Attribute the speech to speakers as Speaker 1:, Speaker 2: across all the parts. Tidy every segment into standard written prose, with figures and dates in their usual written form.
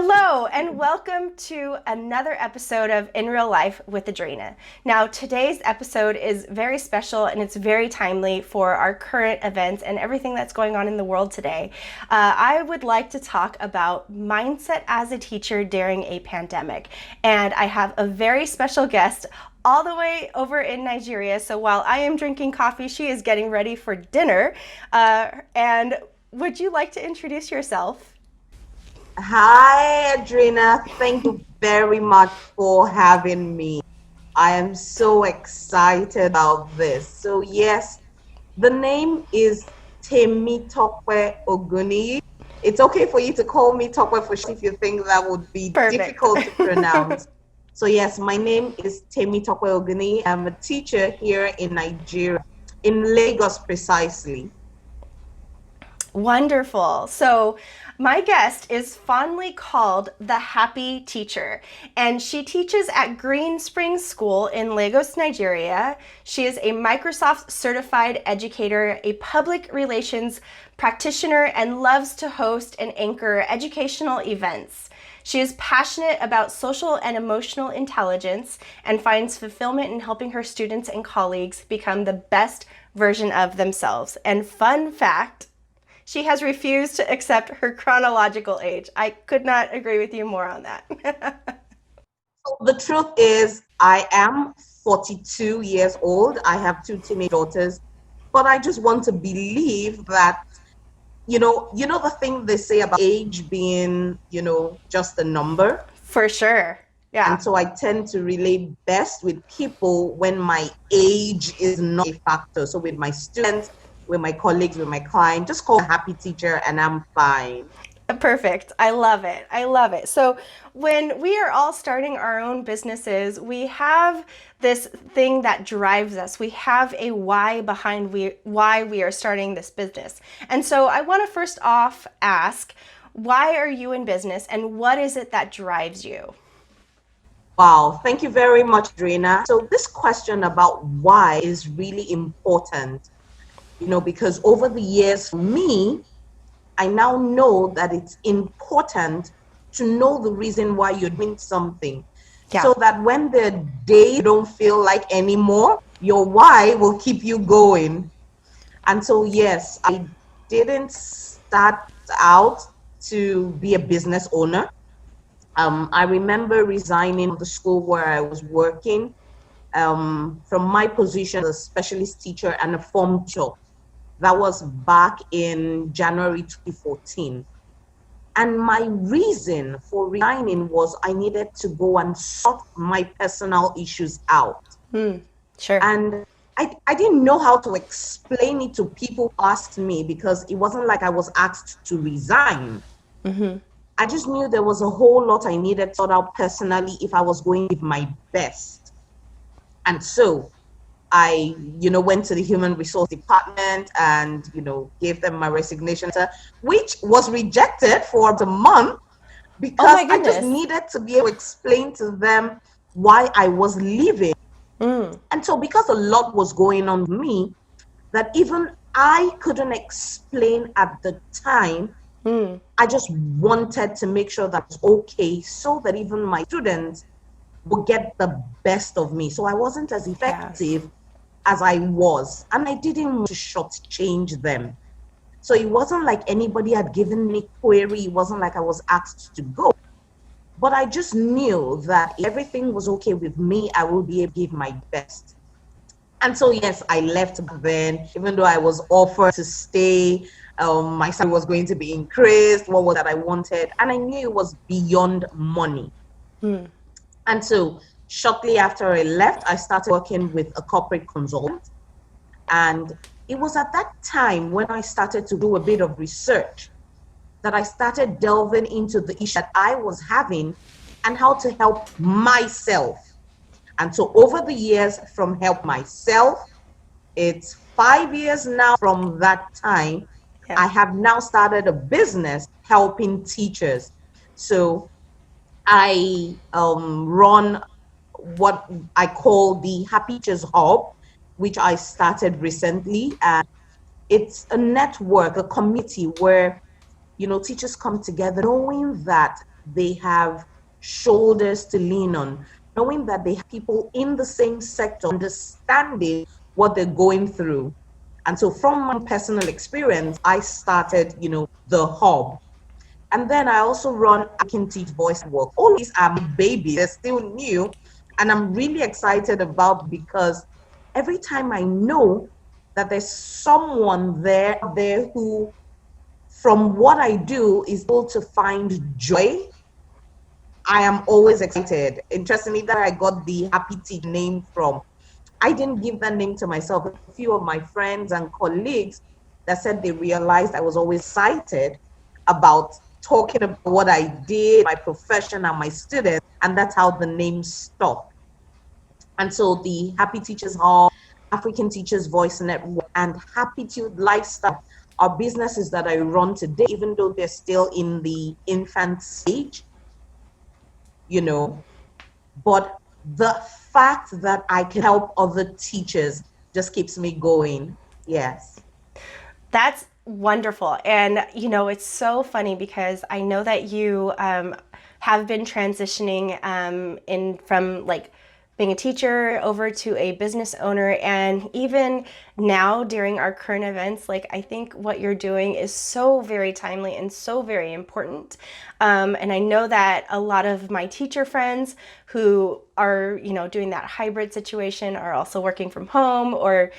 Speaker 1: Hello and welcome to another episode of In Real Life with Edrina. Now today's episode is very special and it's very timely for our current events and everything that's going on in the world today. I would like to talk about mindset as a teacher during a pandemic, and I have a very special guest all the way over in Nigeria. So while I am drinking coffee, she is getting ready for dinner. And would you like to introduce yourself?
Speaker 2: Hi, Edrina. Thank you very much for having me. I am so excited about this. So, yes, the name is Temitope Oguni. It's okay for you to call me Tope for short if you think that would be
Speaker 1: Perfect.
Speaker 2: difficult to pronounce. So, yes, my name is Temitope Oguni. I'm a teacher here in Nigeria, in Lagos precisely.
Speaker 1: Wonderful. So my guest is fondly called the Happy Teacher, and she teaches at Green Springs School in Lagos, Nigeria. She is a Microsoft certified educator, a public relations practitioner, and loves to host and anchor educational events. She is passionate about social and emotional intelligence and finds fulfillment in helping her students and colleagues become the best version of themselves. And fun fact, she has refused to accept her chronological age. I could not agree with you more on that.
Speaker 2: The truth is, I am 42 years old. I have two teenage daughters, but I just want to believe that, the thing they say about age being, just a number.
Speaker 1: For sure. Yeah.
Speaker 2: And so I tend to relate best with people when my age is not a factor. So with my students, with my colleagues, with my clients, just call me a happy teacher and I'm fine.
Speaker 1: Perfect. I love it. I love it. So when we are all starting our own businesses, we have this thing that drives us. We have a why behind why we are starting this business. And so I want to first off ask, why are you in business and what is it that drives you?
Speaker 2: Wow, thank you very much, Edrina. So this question about why is really important. Because over the years, for me, I now know that it's important to know the reason why you're doing something.
Speaker 1: Yeah.
Speaker 2: So that when the day you don't feel like anymore, your why will keep you going. And so, yes, I didn't start out to be a business owner. I remember resigning from the school where I was working from my position as a specialist teacher and a form teacher. That was back in January 2014. And my reason for resigning was I needed to go and sort my personal issues out.
Speaker 1: Sure.
Speaker 2: And I didn't know how to explain it to people who asked me because it wasn't like I was asked to resign.
Speaker 1: Mm-hmm.
Speaker 2: I just knew there was a whole lot I needed to sort out personally if I was going to give my best. And so I, went to the human resource department and, gave them my resignation letter, which was rejected for the month because I just needed to be able to explain to them why I was leaving. And so because a lot was going on with me that even I couldn't explain at the time, I just wanted to make sure that it's okay so that even my students would get the best of me. So I wasn't as effective as I was, and I didn't want to shortchange them. So it wasn't like anybody had given me query. It wasn't like I was asked to go. But I just knew that if everything was okay with me, I will be able to give my best. And so, yes, I left then, even though I was offered to stay. My salary was going to be increased. What was that I wanted? And I knew it was beyond money. And so shortly after I left, I started working with a corporate consultant. And it was at that time when I started to do a bit of research that I started delving into the issue that I was having and how to help myself. And so over the years from help myself, it's 5 years now from that time, I have now started a business helping teachers. So I run what I call the Happy Teachers Hub, which I started recently. And it's a network, a community where, teachers come together knowing that they have shoulders to lean on, knowing that they have people in the same sector understanding what they're going through. And so from my personal experience, I started, the hub. And then I also run I Can Teach voice work. All these are my babies, they're still new. And I'm really excited about because every time I know that there's someone there who, from what I do, is able to find joy, I am always excited. Interestingly, that I got the Happy Teach name from. I didn't give that name to myself. A few of my friends and colleagues that said they realized I was always excited about talking about what I did, my profession, and my students, and that's how the name stuck. And so the Happy Teachers Hall, African Teachers Voice Network, and Happitude Lifestyle are businesses that I run today, even though they're still in the infant stage, but the fact that I can help other teachers just keeps me going. Yes.
Speaker 1: That's wonderful. And, it's so funny because I know that you have been transitioning in from like being a teacher over to a business owner. And even now during our current events, like I think what you're doing is so very timely and so very important. And I know that a lot of my teacher friends who are, doing that hybrid situation are also working from home or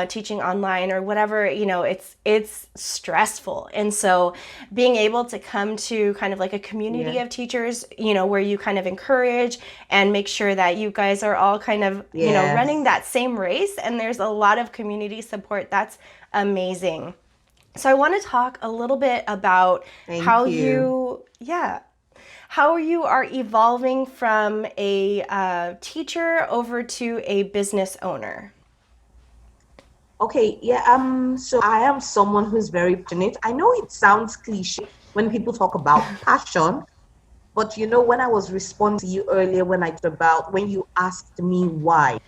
Speaker 1: teaching online or whatever, it's stressful. And so being able to come to kind of like a community of teachers, where you kind of encourage and make sure that you guys are all kind of, running that same race and there's a lot of community support. That's amazing. So I want to talk a little bit about how you are evolving from a teacher over to a business owner.
Speaker 2: Okay, yeah, so I am someone who's very passionate. I know it sounds cliche when people talk about passion, but when I was responding to you earlier when you asked me why,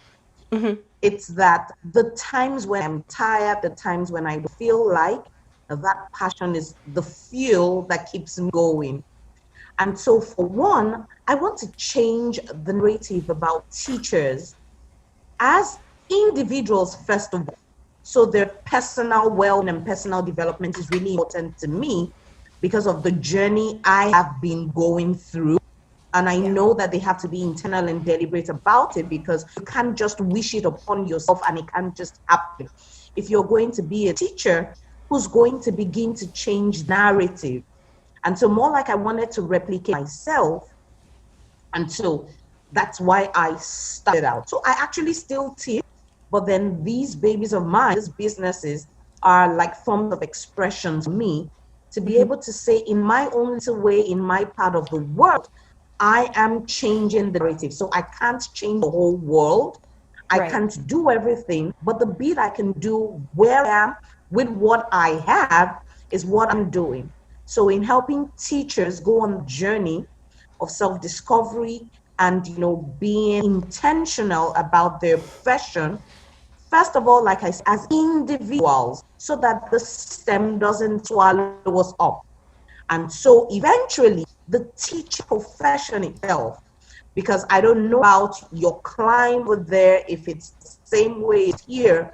Speaker 2: it's that the times when I'm tired, the times when I feel like that passion is the fuel that keeps me going. And so for one, I want to change the narrative about teachers as individuals, first of all. So their personal well-being and personal development is really important to me because of the journey I have been going through. And I know that they have to be internal and deliberate about it because you can't just wish it upon yourself and it can't just happen. If you're going to be a teacher who's going to begin to change narrative. And so more like I wanted to replicate myself. And so that's why I started out. So I actually still teach, but then these babies of mine, these businesses are like forms of expression to me to be able to say in my own little way, in my part of the world, I am changing the narrative. So I can't change the whole world. I can't do everything, but the bit I can do where I am with what I have is what I'm doing. So in helping teachers go on the journey of self-discovery and, being intentional about their profession, first of all, like I said, as individuals, so that the system doesn't swallow us up. And so eventually the teaching profession itself, because I don't know about your client over there, if it's the same way here.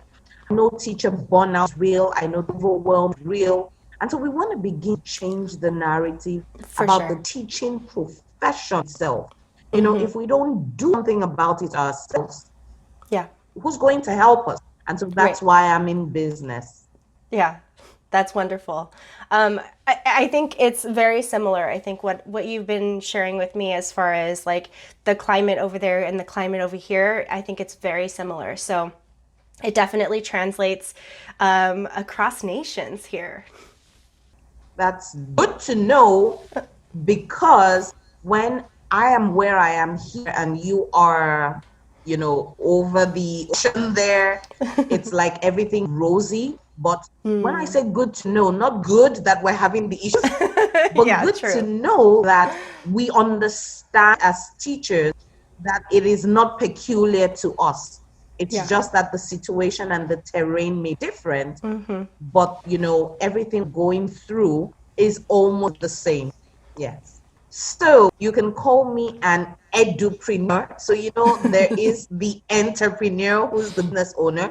Speaker 2: I know teacher burnout is real. I know the overwhelm is real. And so we want to begin to change the narrative about the teaching profession itself. If we don't do something about it ourselves, who's going to help us? And so that's why I'm in business.
Speaker 1: Yeah, that's wonderful. I think it's very similar. I think what you've been sharing with me as far as like the climate over there and the climate over here, I think it's very similar. So it definitely translates across nations here.
Speaker 2: That's good to know, because when I am where I am here and you are, over the ocean there, it's like everything rosy. But when I say good to know, not good that we're having the issues, but good to know that we understand as teachers that it is not peculiar to us. It's just that the situation and the terrain may be different, but everything going through is almost the same. Yes. So you can call me an edupreneur. So, there is the entrepreneur who's the business owner.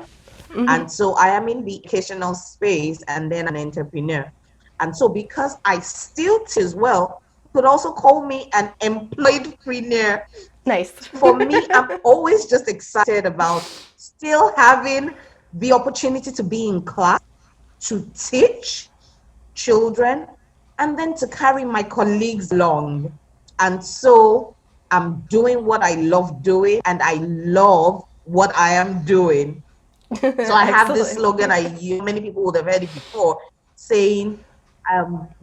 Speaker 2: And so I am in the educational space and then an entrepreneur. And so because I still teach as well, you could also call me an employedpreneur.
Speaker 1: Nice.
Speaker 2: For me, I'm always just excited about still having the opportunity to be in class, to teach children, and then to carry my colleagues along. And so I'm doing what I love doing, and I love what I am doing. So I have this slogan I use, many people would have heard it before, saying,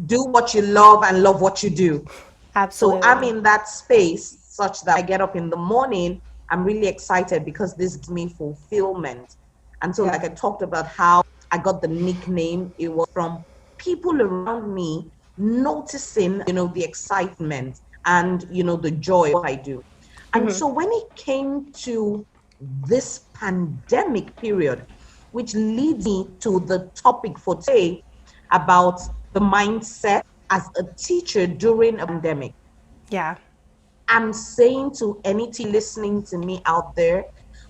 Speaker 2: do what you love and love what you do.
Speaker 1: Absolutely.
Speaker 2: So I'm in that space such that I get up in the morning, I'm really excited because this gives me fulfillment. And so like I talked about how I got the nickname, it was from people around me noticing, the excitement and, the joy of what I do. And so when it came to this pandemic period, which leads me to the topic for today about the mindset as a teacher during a pandemic.
Speaker 1: Yeah.
Speaker 2: I'm saying to any teacher listening to me out there,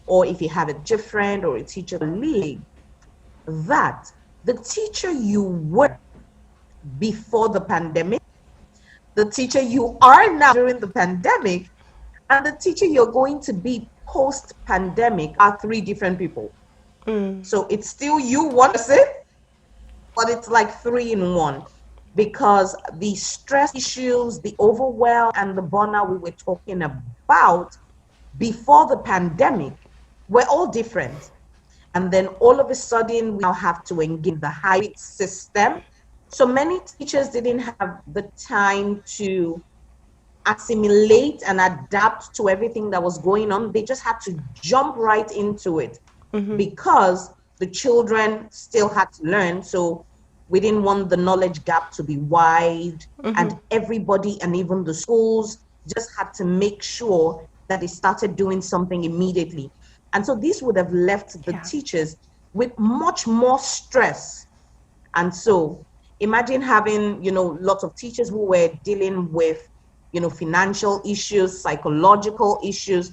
Speaker 2: or if you have a different or a teacher colleague, that the teacher you were before the pandemic, the teacher you are now during the pandemic, and the teacher you're going to be post-pandemic are three different people. So it's still you, one person, but it's like 3 in 1, because the stress issues, the overwhelm, and the burnout we were talking about before the pandemic were all different. And then all of a sudden, we now have to engage the hybrid system. So many teachers didn't have the time to assimilate and adapt to everything that was going on. They just had to jump right into it because the children still had to learn. So we didn't want the knowledge gap to be wide, and everybody and even the schools just had to make sure that they started doing something immediately. And so this would have left the teachers with much more stress. And so imagine having, lots of teachers who were dealing with, financial issues, psychological issues.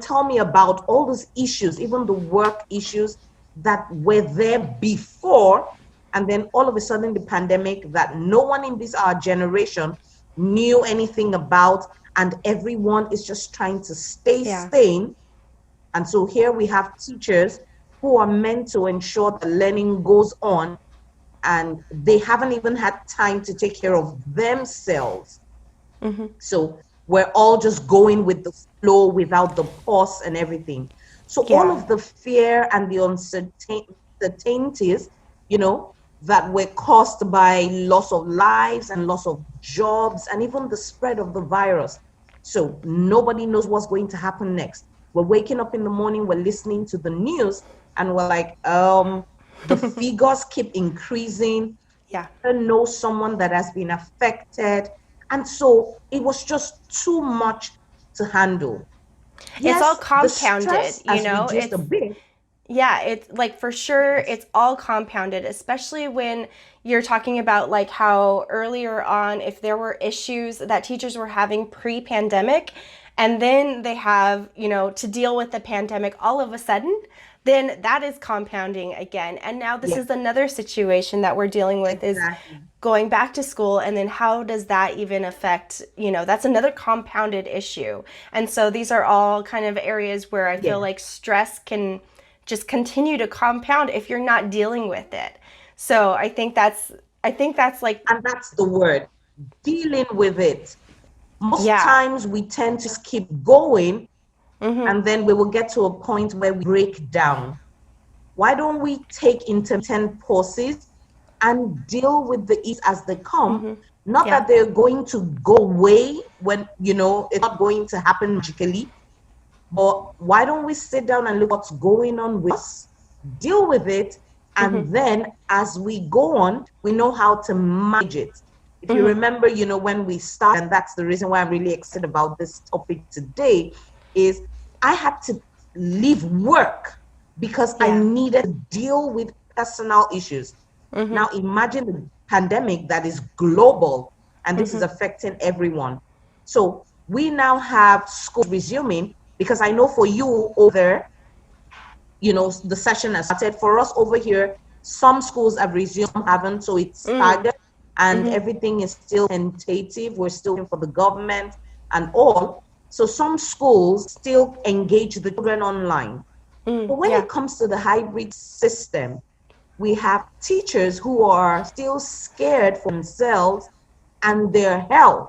Speaker 2: Tell me about all those issues, even the work issues that were there before. And then all of a sudden the pandemic that no one in our generation knew anything about, and everyone is just trying to stay sane. And so here we have teachers who are meant to ensure the learning goes on, and they haven't even had time to take care of themselves. So we're all just going with the flow without the pause and everything. So all of the fear and the uncertainties, that were caused by loss of lives and loss of jobs and even the spread of the virus. So nobody knows what's going to happen next. We're waking up in the morning, we're listening to the news, and we're like, the figures keep increasing. I know someone that has been affected. And so it was just too much to handle.
Speaker 1: It's all compounded,
Speaker 2: it's a bit.
Speaker 1: Yeah, it's like for sure it's all compounded, especially when you're talking about like how earlier on, if there were issues that teachers were having pre-pandemic, and then they have, to deal with the pandemic all of a sudden, then that is compounding again. And now this is another situation that we're dealing with is going back to school. And then how does that even affect, that's another compounded issue. And so these are all kind of areas where I feel like stress can just continue to compound if you're not dealing with it. So I think that's like,
Speaker 2: and that's the word, dealing with it. Most times we tend to keep going, and then we will get to a point where we break down. Why don't we take intermittent pauses and deal with the issues as they come? Not that they're going to go away when, it's not going to happen magically. But why don't we sit down and look what's going on with us, deal with it, and then as we go on, we know how to manage it. If you remember, when we started, and that's the reason why I'm really excited about this topic today, is I had to leave work because I needed to deal with personal issues. Now imagine the pandemic that is global, and this is affecting everyone. So we now have schools resuming, because I know for you over there, the session has started. For us over here, some schools have resumed, haven't, so it's staggered, and everything is still tentative. We're still waiting for the government and all. So some schools still engage the children online. But when it comes to the hybrid system, we have teachers who are still scared for themselves and their health.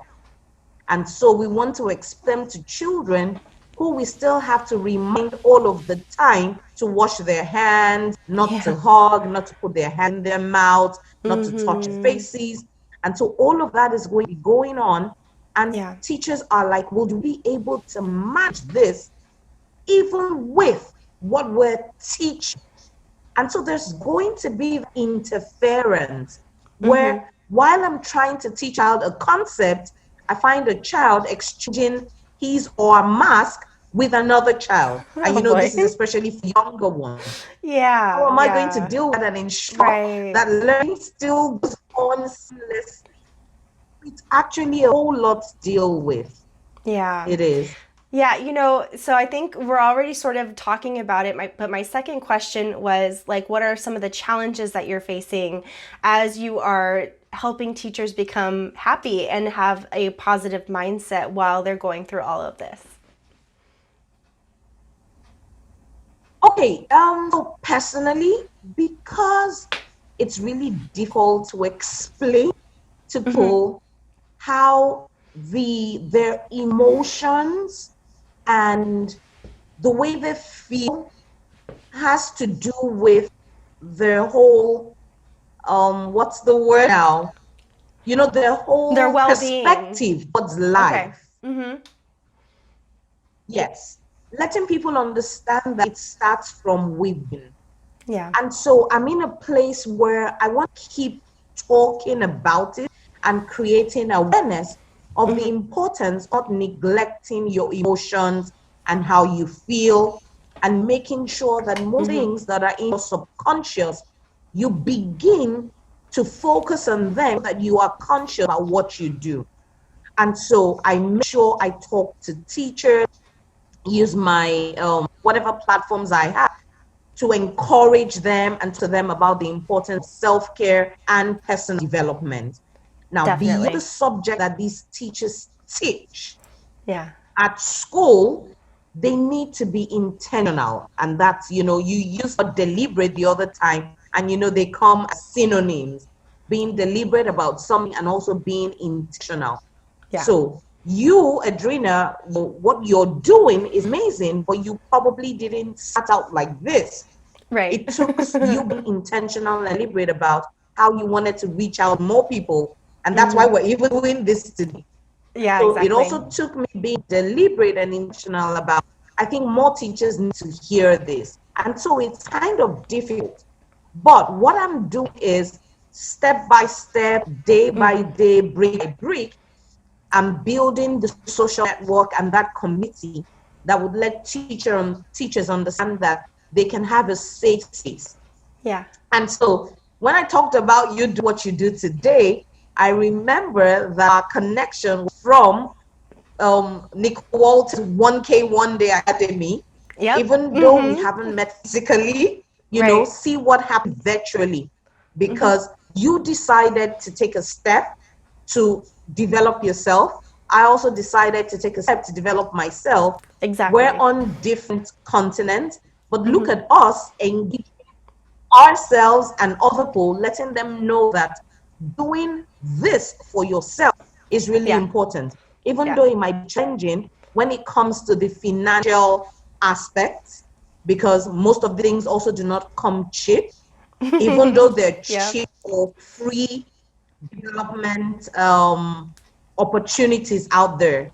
Speaker 2: And so we want to explain to children who we still have to remind all of the time to wash their hands, not to hug, not to put their hand in their mouth, not to touch faces. And so all of that is going to be going on. And teachers are like, will you be able to match this even with what we're teaching? And so there's going to be interference where while I'm trying to teach a child a concept, I find a child exchanging his or her mask with another child. And this is especially for younger ones.
Speaker 1: Yeah.
Speaker 2: How am I going to deal with that and ensure that learning still goes on seamlessly? It's actually a whole lot to deal with.
Speaker 1: Yeah.
Speaker 2: It is.
Speaker 1: Yeah, so I think we're already sort of talking about it, but my second question was, like, what are some of the challenges that you're facing as you are helping teachers become happy and have a positive mindset while they're going through all of this?
Speaker 2: Okay, so personally, because it's really difficult to explain to people how their emotions and the way they feel has to do with their whole what's the word now? Their whole
Speaker 1: Their well-being.
Speaker 2: Perspective towards life.
Speaker 1: Okay.
Speaker 2: Yes. Letting people understand that it starts from within.
Speaker 1: Yeah.
Speaker 2: And so I'm in a place where I want to keep talking about it and creating awareness of the importance of neglecting your emotions and how you feel, and making sure that most things that are in your subconscious, you begin to focus on them, so that you are conscious about what you do. And so I make sure I talk to teachers, use my whatever platforms I have to encourage them and to them about the importance of self-care and personal development. Now, beyond the subject that these teachers teach at school, they need to be intentional. And that's, you used deliberate the other time, and, they come as synonyms, being deliberate about something and also being intentional. Yeah. So you, Edrina, what you're doing is amazing, but you probably didn't start out like this.
Speaker 1: Right.
Speaker 2: It took you being intentional and deliberate about how you wanted to reach out more people. And that's why we're even doing this today.
Speaker 1: Yeah,
Speaker 2: so
Speaker 1: exactly.
Speaker 2: It also took me being deliberate and intentional about, I think more teachers need to hear this. And so it's kind of difficult. But what I'm doing is step by step, day by day, brick by brick, I'm building the social network and that community that would let teachers understand that they can have a safe space.
Speaker 1: Yeah.
Speaker 2: And so when I talked about you do what you do today, I remember that our connection from Nick Walt's 1K One Day Academy. Yep. Even though we haven't met physically, see what happened virtually, because you decided to take a step to develop yourself. I also decided to take a step to develop myself.
Speaker 1: Exactly.
Speaker 2: We're on different continents, but look at us engaging ourselves and other people, letting them know that doing this for yourself is really important. Even though it might be changing when it comes to the financial aspects, because most of the things also do not come cheap, even though they're cheap or free development opportunities out there.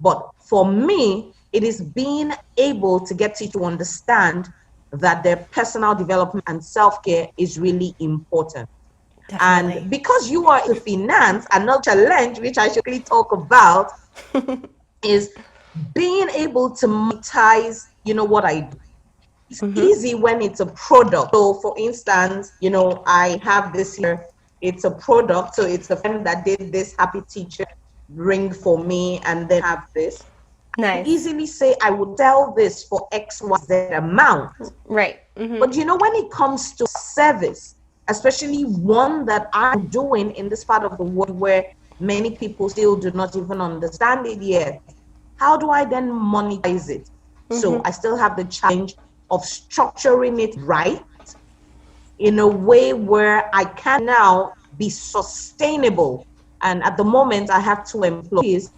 Speaker 2: But for me, it is being able to get you to understand that their personal development and self-care is really important. Definitely. And because you are in finance, another challenge which I should really talk about is being able to monetize, what I do. It's easy when it's a product. So for instance, I have this here, it's a product. So it's the friend that did this happy teacher ring for me and then have this.
Speaker 1: Nice.
Speaker 2: Easily say I would sell this for XYZ amount.
Speaker 1: Right. Mm-hmm.
Speaker 2: But when it comes to service, especially one that I'm doing in this part of the world where many people still do not even understand it yet, how do I then monetize it? Mm-hmm. So I still have the challenge of structuring it right in a way where I can now be sustainable. And at the moment I have 2 employees,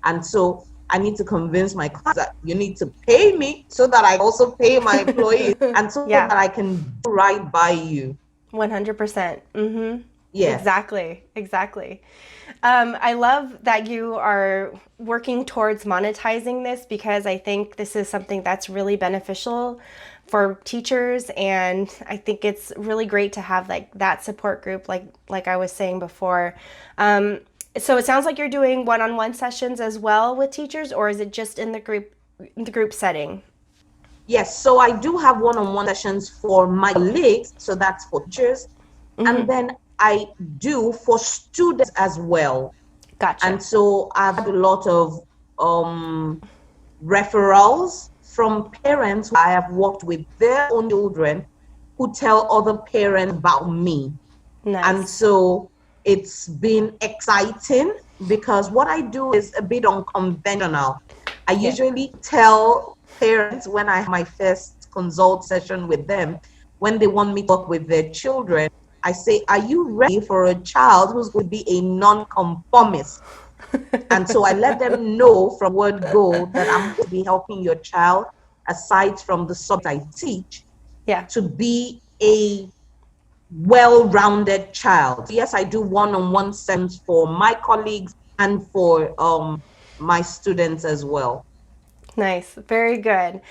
Speaker 2: and so I need to convince my clients that you need to pay me so that I also pay my employees and so that I can do right by you.
Speaker 1: 100%. Mm-hmm.
Speaker 2: Yeah.
Speaker 1: Exactly. I love that you are working towards monetizing this, because I think this is something that's really beneficial for teachers, and I think it's really great to have like that support group, like I was saying before. So it sounds like you're doing one-on-one sessions as well with teachers, or is it just in the group setting?
Speaker 2: Yes, so I do have one-on-one sessions for my colleagues, so that's for teachers, and then I do for students as well.
Speaker 1: Gotcha.
Speaker 2: And so I've had a lot of referrals from parents who I have worked with their own children who tell other parents about me.
Speaker 1: Nice.
Speaker 2: And so it's been exciting because what I do is a bit unconventional. I usually tell parents when I have my first consult session with them, when they want me to work with their children, I say, are you ready for a child who's going to be a non-conformist? And so I let them know from word go that I'm going to be helping your child, aside from the subject I teach, to be a well-rounded child. Yes, I do one-on-one sessions for my colleagues and for my students as well.
Speaker 1: Nice. Very good.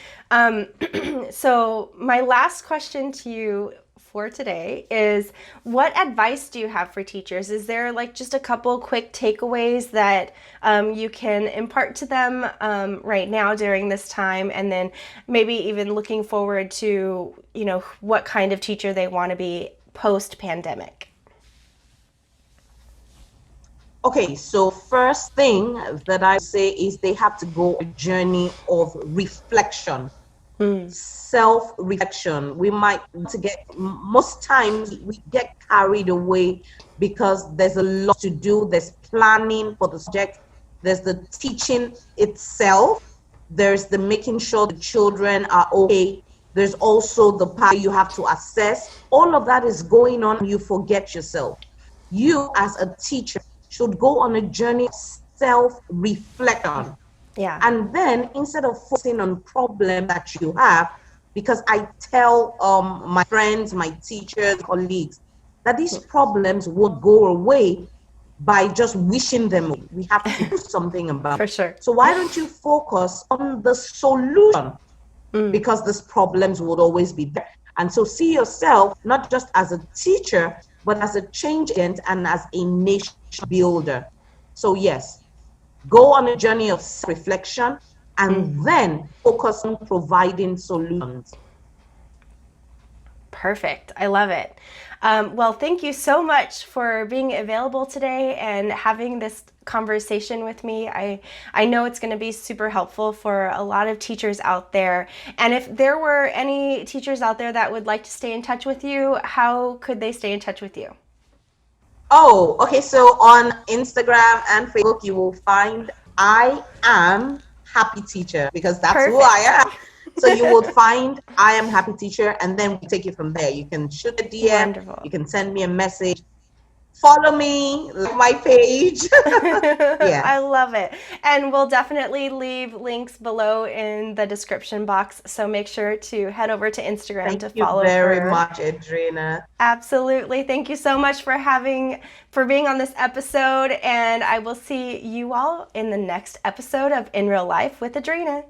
Speaker 1: So my last question to you for today is, what advice do you have for teachers? Is there like just a couple quick takeaways that you can impart to them right now during this time, and then maybe even looking forward to, what kind of teacher they want to be post-pandemic?
Speaker 2: Okay, so first thing that I say is they have to go a journey of reflection. Self-reflection. We might most times we get carried away because there's a lot to do. There's planning for the subject, there's the teaching itself, there's the making sure the children are okay, there's also the part you have to assess. All of that is going on, you forget yourself. You as a teacher should go on a journey of self-reflection.
Speaker 1: Yeah.
Speaker 2: And then instead of focusing on problems that you have, because I tell my friends, my teachers, colleagues, that these problems won't go away by just wishing them away. We have to do something about it.
Speaker 1: For sure.
Speaker 2: So why don't you focus on the solution? Because these problems would always be there. And so see yourself not just as a teacher, but as a change agent and as a nation builder. So yes, go on a journey of reflection and then focus on providing solutions.
Speaker 1: Perfect. I love it. Well, thank you so much for being available today and having this conversation with me. I know it's going to be super helpful for a lot of teachers out there. And if there were any teachers out there that would like to stay in touch with you, how could they stay in touch with you?
Speaker 2: Oh, okay. So on Instagram and Facebook, you will find I Am Happy Teacher, because that's who I am. So you will find I Am Happy Teacher, and then we take it from there. You can shoot a DM, Wonderful. You can send me a message, follow me, like my page.
Speaker 1: Yeah. I love it. And we'll definitely leave links below in the description box. So make sure to head over to Instagram to follow her.
Speaker 2: Thank you very much, Edrina.
Speaker 1: Absolutely. Thank you so much for being on this episode. And I will see you all in the next episode of In Real Life with Edrina.